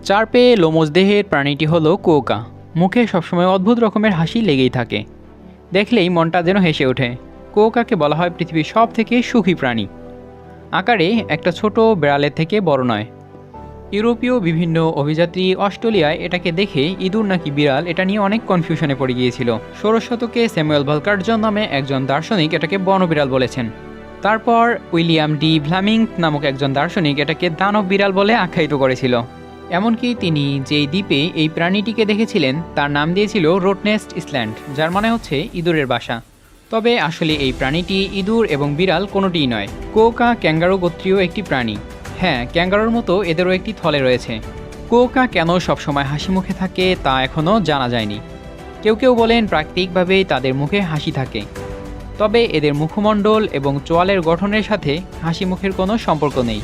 চার পেয়ে লোমজ দেহের প্রাণীটি হলো কুয়োকা। মুখে সবসময় অদ্ভুত রকমের হাসি লেগেই থাকে, দেখলেই মনটা যেন হেসে ওঠে। কুয়োকাকে বলা হয় পৃথিবীর সব থেকে সুখী প্রাণী। আকারে একটা ছোট বিড়ালের থেকে বড় নয়। ইউরোপীয় বিভিন্ন অভিযাত্রী অস্ট্রেলিয়ায় এটাকে দেখে ইঁদুর নাকি বিড়াল এটা নিয়ে অনেক কনফিউশনে পড়ে গিয়েছিল। 16 শতকে স্যামুয়েল ভলকারজন নামে একজন দার্শনিক এটাকে বনবিড়াল বলেছেন। তারপর উইলিয়াম ডি ভ্লামিং নামক একজন দার্শনিক এটাকে দানব বিড়াল বলে আখ্যায়িত করেছিল। এমনকি তিনি যেই দ্বীপে এই প্রাণীটিকে দেখেছিলেন তার নাম দিয়েছিল রোটনেস্ট ইসল্যান্ড, যার মানে হচ্ছে ইঁদুরের বাসা। তবে আসলে এই প্রাণীটি ইঁদুর এবং বিড়াল কোনোটিই নয়। কুয়োকা ক্যাঙ্গারু গোত্রীয় একটি প্রাণী। হ্যাঁ, ক্যাঙ্গারুর মতো এদেরও একটি থলে রয়েছে। কুয়োকা কেন সবসময় হাসি মুখে থাকে তা এখনও জানা যায়নি। কেউ কেউ বলেন প্রাকৃতিকভাবেই তাদের মুখে হাসি থাকে, তবে এদের মুখমণ্ডল এবং চোয়ালের গঠনের সাথে হাসি মুখের কোনো সম্পর্ক নেই।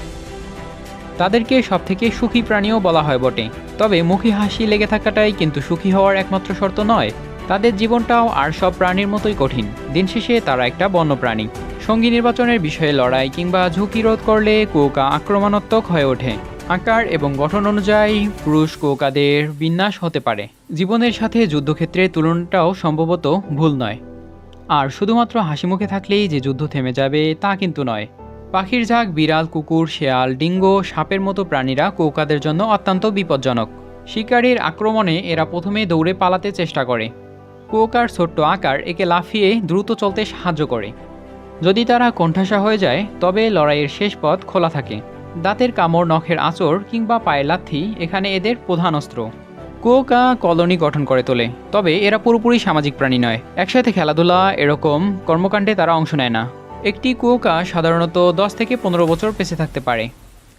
তাদেরকে সবথেকে সুখী প্রাণীও বলা হয় বটে, তবে মুখে হাসি লেগে থাকাটাই কিন্তু সুখী হওয়ার একমাত্র শর্ত নয়। তাদের জীবনটাও আর সব প্রাণীর মতোই কঠিন। দিন শেষে তারা একটা বন্যপ্রাণী। সঙ্গী নির্বাচনের বিষয়ে লড়াই কিংবা ঝুঁকি রোধ করলে কুয়োকা আক্রমণাত্মক হয়ে ওঠে। আকার এবং গঠন অনুযায়ী পুরুষ কুয়োকাদের বিন্যাস হতে পারে। জীবনের সাথে যুদ্ধক্ষেত্রে তুলনাটাও সম্ভবত ভুল নয়। আর শুধুমাত্র হাসি মুখে থাকলেই যে যুদ্ধ থেমে যাবে তা কিন্তু নয়। পাখির ঝাঁক, বিড়াল, কুকুর, শেয়াল, ডিঙ্গো, সাপের মতো প্রাণীরা কুয়োকাদের জন্য অত্যন্ত বিপজ্জনক। শিকারীর আক্রমণে এরা প্রথমে দৌড়ে পালাতে চেষ্টা করে। কুয়োকার ছোট্ট আকার একে লাফিয়ে দ্রুত চলতে সাহায্য করে। যদি তারা কোণঠাসা হয়ে যায় তবে লড়াইয়ের শেষ পথ খোলা থাকে। দাঁতের কামড়, নখের আঁচড় কিংবা পায়ের লাথি এখানে এদের প্রধান অস্ত্র। কুয়োকা কলোনি গঠন করে তোলে, তবে এরা পুরোপুরি সামাজিক প্রাণী নয়। একসাথে খেলাধুলা এরকম কর্মকাণ্ডে তারা অংশ নেয় না। একটি কুয়োকা সাধারণত 10 থেকে 15 বছর বেঁচে থাকতে পারে।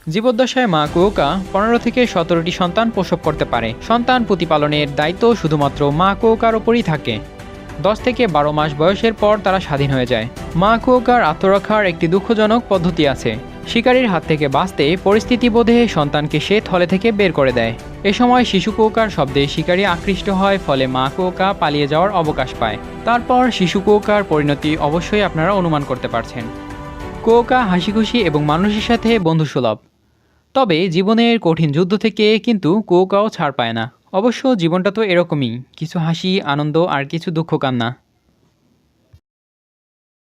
জীবদ্দশায় মা কুয়োকা 15 থেকে 17টি সন্তান প্রসব করতে পারে। সন্তান প্রতিপালনের দায়িত্ব শুধুমাত্র মা কুয়োকার ওপরই থাকে। 10 থেকে 12 মাস বয়সের পর তারা স্বাধীন হয়ে যায়। মা কুয়োকার আত্মরক্ষার একটি দুঃখজনক পদ্ধতি আছে। শিকারীর হাত থেকে বাঁচতে পরিস্থিতি বোধে সন্তানকে সে থলে থেকে বের করে দেয়। এ সময় শিশু কুয়োকার শব্দে শিকারী আকৃষ্ট হয়, ফলে মা কুয়োকা পালিয়ে যাওয়ার অবকাশ পায়। তারপর শিশু কুয়োকার পরিণতি অবশ্যই আপনারা অনুমান করতে পারছেন। কুয়োকা হাসিখুশি এবং মানুষের সাথে বন্ধুসুলভ। তবে জীবনের কঠিন যুদ্ধ থেকে কিন্তু কুয়োকাও ছাড় পায় না। অবশ্য জীবনটা তো এরকমই, কিছু হাসি, আনন্দ আর কিছু দুঃখ কান্না।